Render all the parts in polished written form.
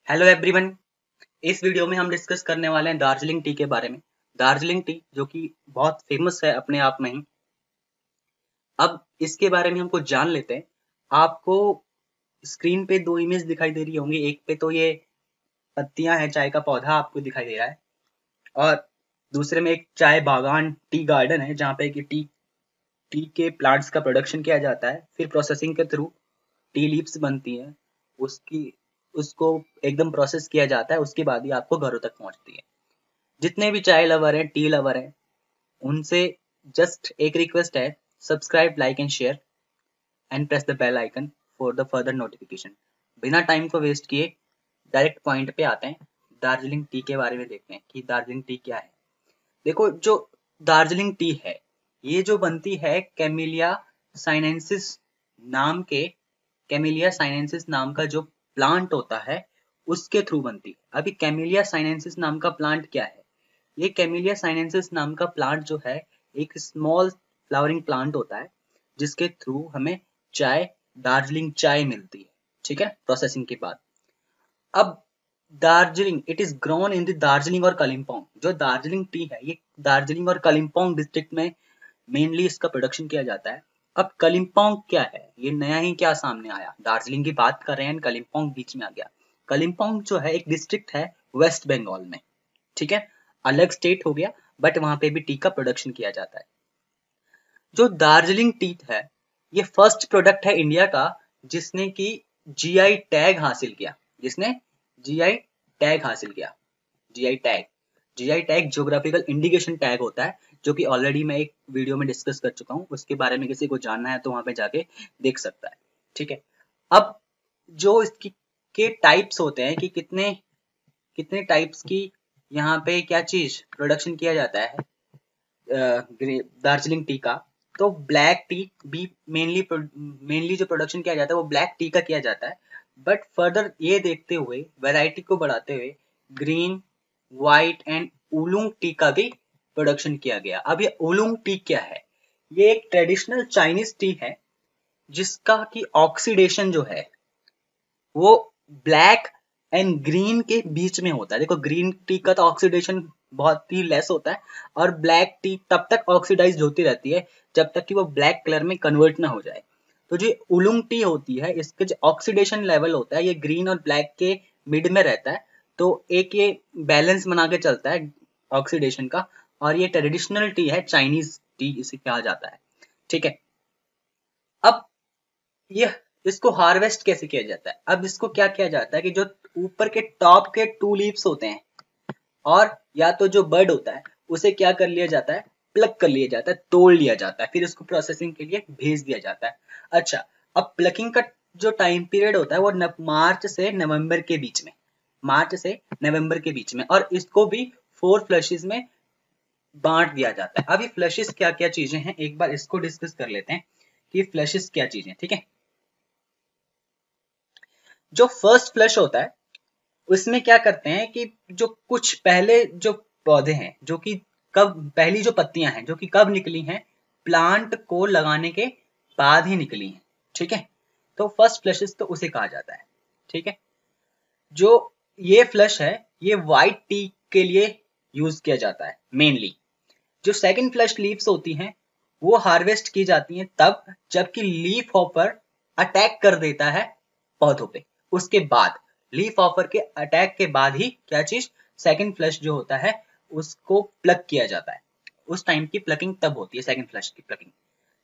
Hello everyone. इस video में हम डिस्कस करने वाले हैं दार्जिलिंग टी के बारे में। दार्जिलिंग टी जो कि बहुत फेमस है अपने आप में ही। अब इसके बारे में हमको जान लेते हैं। आपको स्क्रीन पे दो इमेज दिखाई दे रही होंगी। एक पे तो ये पत्तियां हैं, चाय का पौधा आपको दिखाई दे रहा है, और दूसरे में एक चाय बागान टी गार्डन है जहाँ पे कि टी के प्लांट्स का प्रोडक्शन किया जाता है। फिर प्रोसेसिंग के थ्रू टी लीव्स बनती है, उसकी उसको एकदम प्रोसेस किया जाता है, उसके बाद ही आपको घरों तक पहुंचती है। जितने भी चाय लवर हैं, टी लवर हैं, उनसे जस्ट एक रिक्वेस्ट है, subscribe, like and share and press the bell icon for the further notification. बिना टाइम को वेस्ट किए डायरेक्ट पॉइंट पे आते हैं। दार्जिलिंग टी के बारे में देखते हैं कि दार्जिलिंग टी क्या है। देखो, जो दार्जिलिंग टी है, ये जो बनती है कैमिलिया साइनेंसिस नाम के कैमिलिया साइनेंसिस नाम का जो प्लांट होता है, उसके थ्रू बनती है। अभी कैमिलिया साइनेंसिस नाम का प्लांट क्या है? ये कैमिलिया साइनेंसिस नाम का प्लांट जो है, एक स्मॉल फ्लावरिंग प्लांट होता है, जिसके थ्रू हमें चाय, दार्जिलिंग चाय मिलती है। ठीक है, प्रोसेसिंग के बाद। अब Darjeeling, it is grown in the Darjeeling और कलिम्पोंग। जो दार्जिलिंग टी है, ये दार्जिलिंग और कलिम्पोंग डिस्ट्रिक्ट में मेनली इसका प्रोडक्शन किया जाता है। अब कलिम्पोंग क्या है? ये नया ही क्या सामने आया? दार्जिलिंग की बात कर रहे हैं, कलिम्पोंग बीच में आ गया। कलिम्पोंग जो है एक डिस्ट्रिक्ट है वेस्ट बंगाल में। ठीक है, अलग स्टेट हो गया, बट वहां पे भी टी का प्रोडक्शन किया जाता है। जो दार्जिलिंग टी है, ये फर्स्ट प्रोडक्ट है इंडिया का जिसने की जीआई टैग हासिल किया। जिसने जीआई टैग हासिल किया। GI tag, GI tag geographical indication tag होता है, जो कि ऑलरेडी मैं एक वीडियो में डिस्कस कर चुका हूँ। उसके बारे में किसी को जानना है तो वहां पे जाके देख सकता है। ठीक है, अब जो इसकी के टाइप्स होते हैं कि कितने कितने टाइप्स की यहाँ पे क्या चीज प्रोडक्शन किया जाता है दार्जिलिंग टी का। तो ब्लैक टी भी मेनली जो प्रोडक्शन किया जाता है वो ब्लैक टी का किया जाता है। बट फर्दर ये देखते हुए, वैरायटी को बढ़ाते हुए, ग्रीन, व्हाइट एंड उलूंग टी का भी प्रोडक्शन किया गया। अब ये उलूंग टी क्या है? ये एक ट्रेडिशनल चाइनीज टी है जिसका की ऑक्सीडेशन जो है वो ब्लैक एंड ग्रीन के बीच में होता है। देखो, ग्रीन टी का तो ऑक्सीडेशन बहुत ही लेस होता है, और ब्लैक टी तब तक ऑक्सीडाइज होती रहती है जब तक कि वो ब्लैक कलर में कन्वर्ट ना हो जाए। तो जो उलुंग टी होती है, इसके जो ऑक्सीडेशन लेवल होता है, ये ग्रीन और ब्लैक के मिड में रहता है। तो एक ये बैलेंस बना के चलता है ऑक्सीडेशन का, और ये ट्रेडिशनल टी है, चाइनीज टी इसे कहा जाता है। ठीक है, अब ये इसको हार्वेस्ट कैसे किया जाता है? अब इसको क्या किया जाता है कि जो ऊपर के टॉप के टू लीव्स होते हैं, और या तो जो बर्ड होता है, उसे क्या कर लिया जाता है, प्लक कर लिया जाता है, तोड़ लिया जाता है, फिर उसको प्रोसेसिंग के लिए भेज दिया जाता है। अच्छा, अब प्लकिंग का जो टाइम पीरियड होता है वो मार्च से नवंबर के बीच में, मार्च से नवंबर के बीच में, और इसको भी 4 फ्लशेस में बांट दिया जाता है। अब ये फ्लशेस क्या क्या चीजें हैं, एक बार इसको डिस्कस कर लेते हैं कि फ्लशेस क्या चीजें। ठीक है, जो फर्स्ट फ्लश होता है उसमें क्या करते हैं कि जो कुछ पहले जो पौधे हैं, जो कि कब पहली जो पत्तियां हैं जो कि कब निकली हैं, प्लांट को लगाने के बाद ही निकली हैं। ठीक है, तो फर्स्ट फ्लशेस तो उसे कहा जाता है। ठीक है, जो ये फ्लश है, ये व्हाइट टी के लिए यूज किया जाता है मेनली। जो सेकंड फ्लश लीव्स होती हैं, वो हार्वेस्ट की जाती हैं तब जबकि लीफ हॉपर अटैक कर देता है पौधों पे। उसके बाद लीफ हॉपर के अटैक के बाद ही क्या चीज, सेकंड फ्लश जो होता है उसको प्लग किया जाता है। उस टाइम की प्लकिंग तब होती है, सेकंड फ्लश की प्लकिंग।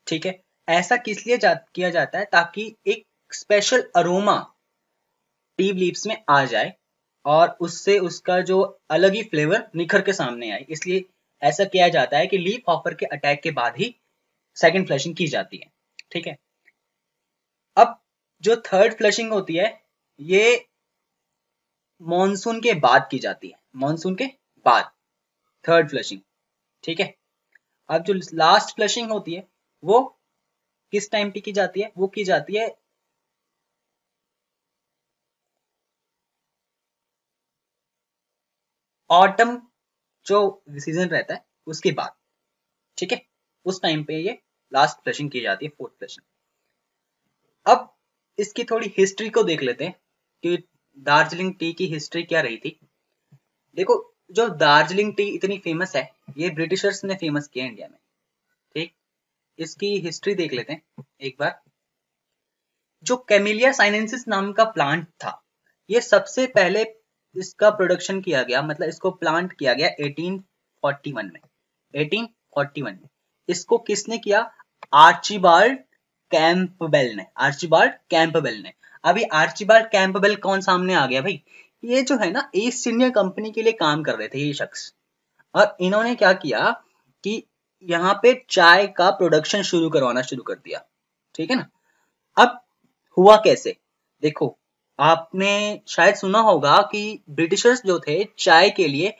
ठीक है, ऐसा किस लिए किया जाता है? ताकि एक स्पेशल अरोमा टी लीव्स में आ जाए और उससे उसका जो अलग ही फ्लेवर निखर के सामने आए। इसलिए ऐसा किया जाता है कि लीफ हॉपर के अटैक के बाद ही सेकंड फ्लशिंग की जाती है। ठीक है, अब जो थर्ड फ्लशिंग होती है, ये मॉनसून के बाद की जाती है। मॉनसून के बाद थर्ड फ्लशिंग। ठीक है, अब जो लास्ट फ्लशिंग होती है वो किस टाइम पे की जाती है? वो की जाती है ऑटम, जो सीजन रहता है उसके बाद। ठीक है, उस टाइम पे ये लास्ट फ्लशिंग की जाती है, फोर्थ फ्लशिंग। अब इसकी थोड़ी हिस्ट्री को देख लेते हैं कि दार्जिलिंग टी की हिस्ट्री क्या रही थी। देखो, जो दार्जिलिंग टी इतनी फेमस है, ये ब्रिटिशर्स ने फेमस किया इंडिया में। ठीक, इसकी हिस्ट्री देख लेते हैं एक बार। जो कैमिलिया साइनेंसिस नाम का प्लांट था, ये सबसे पहले इसका प्रोडक्शन किया गया, मतलब इसको प्लांट किया गया 1841 में। 1841 में इसको किसने किया? आर्चिबाल्ड कैंपबेल ने। आर्चिबाल्ड कैंपबेल ने। अभी आर्चिबाल्ड कैंपबेल कौन सामने आ गया भाई? ये जो है ना, ईस्ट इंडिया कंपनी के लिए काम कर रहे थे ये शख्स। और इन्होंने क्या किया कि यहाँ पे चाय का प्रोडक्शन शुरू करवाना शुरू कर दिया। ठीक है ना। अब हुआ कैसे? देखो, आपने शायद सुना होगा कि ब्रिटिशर्स जो थे चाय के लिए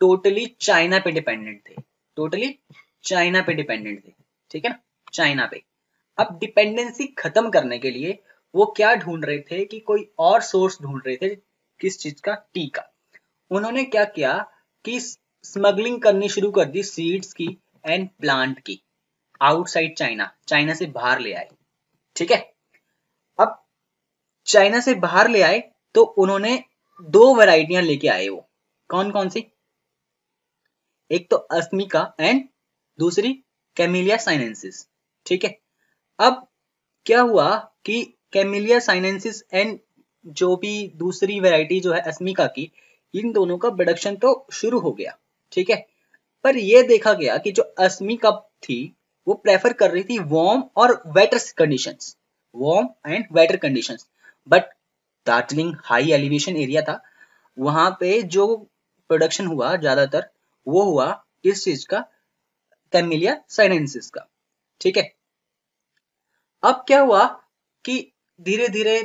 टोटली चाइना पे डिपेंडेंट थे। टोटली चाइना पे डिपेंडेंट थे। ठीक है ना, चाइना पे। अब डिपेंडेंसी खत्म करने के लिए वो क्या ढूंढ रहे थे कि कोई और सोर्स ढूंढ रहे थे। किस चीज का? टी का। उन्होंने क्या किया कि स्मगलिंग करनी शुरू कर दी सीड्स की एंड प्लांट की, आउटसाइड चाइना, चाइना से बाहर ले आए। ठीक है। अब चाइना से बाहर ले आए तो उन्होंने 2 वैरायटियां लेके आए। वो कौन कौन सी? एक तो अस्मिका एंड दूसरी कैमिलिया साइनेंसिस। ठीक है। अब क्या हुआ कि कैमिलिया साइनेंसिस एंड जो भी दूसरी वैरायटी जो है अस्मिका की, इन दोनों का प्रोडक्शन तो शुरू हो गया। ठीक है। पर यह देखा गया कि जो अस्मिका थी वो प्रेफर कर रही थी वार्म और waiter conditions, warm and waiter conditions. But Darjeeling high elevation area था, वहां पे जो प्रोडक्शन हुआ ज्यादातर वो हुआ किस चीज का? कैमिलिया साइनेंसिस का। ठीक है। अब क्या हुआ कि धीरे धीरे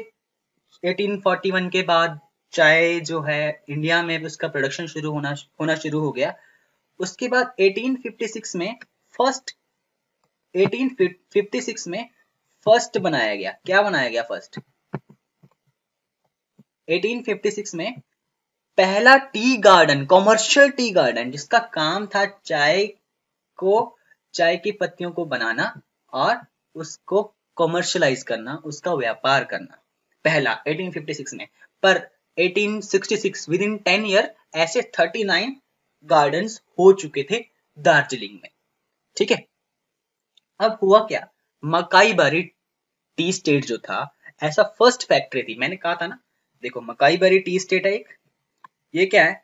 1841 के बाद चाय जो है इंडिया में उसका प्रोडक्शन शुरू होना शुरू हो गया। उसके बाद 1856 में फर्स्ट 1856 में फर्स्ट बनाया गया। क्या बनाया गया फर्स्ट? 1856 में पहला tea garden, commercial tea garden, जिसका काम था चाय की पत्तियों को बनाना और उसको कॉमर्शलाइज करना, उसका व्यापार करना। पहला 1856 में। पर 1866 विद इन 10 ईयर ऐसे 39 गार्डन्स हो चुके थे दार्जिलिंग में। ठीक है। अब हुआ क्या? मकाई बारी टी स्टेट जो था, ऐसा फर्स्ट फैक्ट्री थी। मैंने कहा था ना, देखो मकाई बारी टी स्टेट है एक, ये क्या है?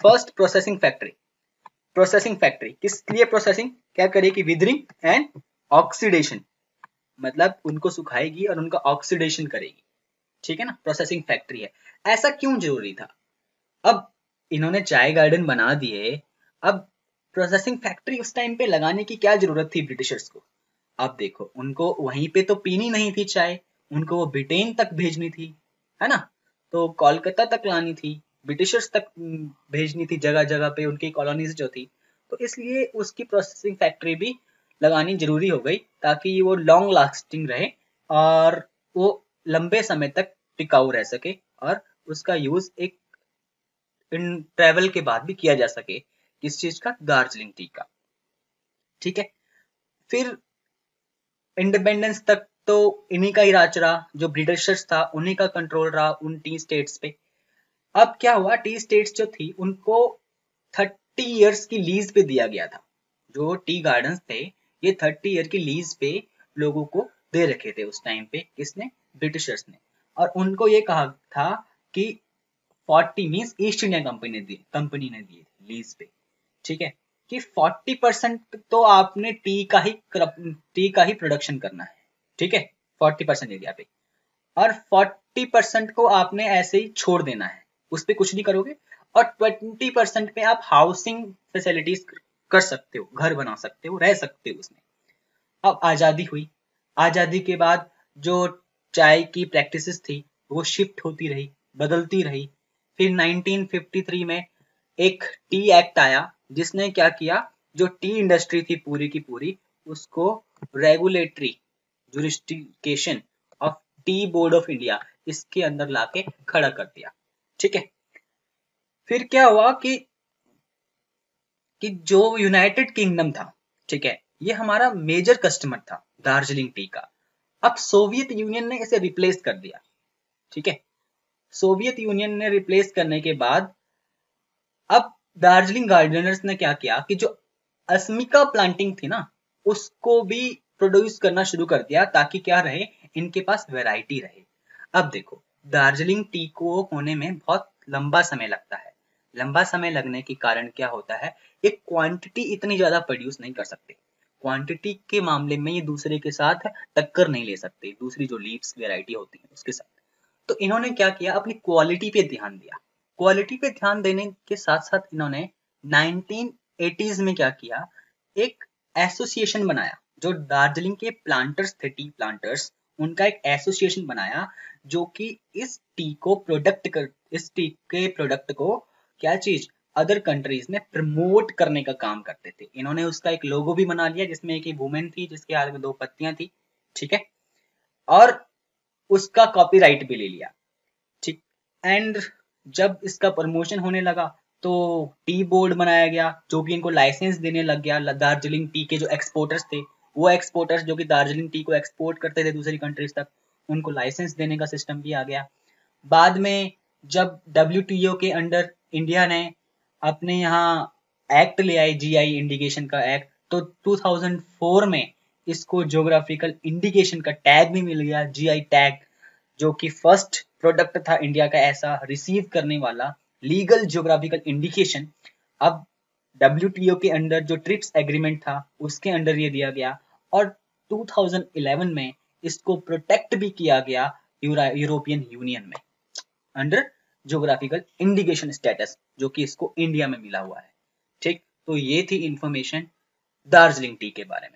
First processing factory. Processing factory किस लिए प्रोसेसिंग क्या करेगी? विदरिंग एंड ऑक्सीडेशन, मतलब उनको सुखाएगी और उनका ऑक्सीडेशन करेगी। ठीक है ना, प्रोसेसिंग फैक्ट्री है। ऐसा क्यों जरूरी था? अब इन्होंने चाय गार्डन बना दिए, अब प्रोसेसिंग फैक्ट्री उस टाइम पे लगाने की क्या जरूरत थी ब्रिटिशर्स को? अब देखो, उनको वहीं पे तो पीनी नहीं थी चाय, उनको वो ब्रिटेन तक भेजनी थी, है ना। तो कोलकाता तक लानी थी, ब्रिटिशर्स तक भेजनी थी, जगह जगह पे उनकी कॉलोनीज जो थी। तो इसलिए उसकी प्रोसेसिंग फैक्ट्री भी लगानी जरूरी हो गई, ताकि वो लॉन्ग लास्टिंग रहे और वो लंबे समय तक टिकाऊ रह सके और उसका यूज एक इन ट्रेवल के बाद भी किया जा सके। किस चीज का? दार्जिलिंग टी का। ठीक है। फिर इंडिपेंडेंस तक तो इन्हीं का ही राज रहा, जो ब्रिटिशर्स था उन्हीं का कंट्रोल रहा उन टी स्टेट्स पे। अब क्या हुआ? टी स्टेट्स जो थी उनको 30 इयर्स की लीज पे दिया गया था। जो टी गार्डन्स थे ये 30 ईयर की लीज पे लोगों को दे रखे थे उस टाइम पे। किसने? ब्रिटिशर्स ने। और उनको ये कहा था कि 40 मीन्स ईस्ट इंडिया कंपनी ने दिए लीज पे। ठीक है, कि 40% तो आपने टी का ही प्रोडक्शन करना है। ठीक है, 40% एरिया पे, और 40% को आपने ऐसे ही छोड़ देना है, उस पर कुछ नहीं करोगे। और 20% पे आप हाउसिंग फैसिलिटीज कर सकते हो, घर बना सकते हो, रह सकते हो उसमें। अब आजादी हुई। आजादी के बाद जो चाय की प्रैक्टिसेस थी वो शिफ्ट होती रही, बदलती रही। फिर 1953 में एक टी एक्ट आया, जिसने क्या किया? जो टी इंडस्ट्री थी पूरी की पूरी, उसको regulatory jurisdiction of tea board of India इसके अंदर लाके खड़ा कर दिया। ठीक है। फिर क्या हुआ कि जो यूनाइटेड किंगडम था, ठीक है, ये हमारा मेजर कस्टमर था दार्जिलिंग टी का। अब सोवियत यूनियन ने इसे रिप्लेस कर दिया। ठीक है। सोवियत यूनियन ने रिप्लेस करने के बाद अब दार्जिलिंग गार्डनर्स ने क्या किया कि जो अस्मिका प्लांटिंग थी ना, उसको भी प्रोड्यूस करना शुरू कर दिया, ताकि क्या रहे, इनके पास वैरायटी रहे। अब देखो, दार्जिलिंग टी को होने में बहुत लंबा समय लगता है। लंबा समय लगने के कारण क्या होता है, एक क्वांटिटी इतनी ज्यादा प्रोड्यूस नहीं कर सकते। क्वांटिटी के मामले में ये दूसरे के साथ टक्कर नहीं ले सकते, दूसरी जो लीव्स वैरायटी होती है उसके साथ। तो इन्होंने क्या किया, अपनी क्वालिटी पे ध्यान दिया। क्वालिटी पे ध्यान देने के साथ साथ इन्होंने 1980s में क्या किया, एक एसोसिएशन बनाया। जो दार्जिलिंग के प्लांटर्स थे, टी प्लांटर्स, उनका एक एसोसिएशन बनाया, जो कि इस टी के प्रोडक्ट को क्या चीज, अदर कंट्रीज में प्रमोट करने का काम करते थे। इन्होंने उसका एक लोगो भी बना लिया, जिसमें एक वुमेन थी जिसके हाथ में 2 पत्तियां थी, ठीक है, और उसका कॉपीराइट भी ले लिया, ठीक। एंड जब इसका प्रमोशन होने लगा तो टी बोर्ड बनाया गया, जो कि इनको लाइसेंस देने लग गया। दार्जिलिंग टी के जो एक्सपोर्टर्स थे, वो एक्सपोर्टर्स जो कि दार्जिलिंग टी को एक्सपोर्ट करते थे दूसरी कंट्रीज तक, उनको लाइसेंस देने का सिस्टम भी आ गया। बाद में जब WTO के अंडर इंडिया ने अपने यहाँ एक्ट ले आए, GI इंडिकेशन का एक्ट, तो 2004 में इसको ज्योग्राफिकल इंडिकेशन का टैग भी मिल गया, GI टैग, जो कि फर्स्ट प्रोडक्ट था इंडिया का ऐसा रिसीव करने वाला लीगल ज्योग्राफिकल इंडिकेशन। अब WTO के अंडर जो ट्रिप्स एग्रीमेंट था, उसके अंडर ये दिया गया, और 2011 में इसको प्रोटेक्ट भी किया गया यूरोपियन यूनियन में, अंडर ज्योग्राफिकल इंडिकेशन स्टेटस, जो कि इसको इंडिया में मिला हुआ है, ठीक। तो ये थी इंफॉर्मेशन दार्जिलिंग टी के बारे में।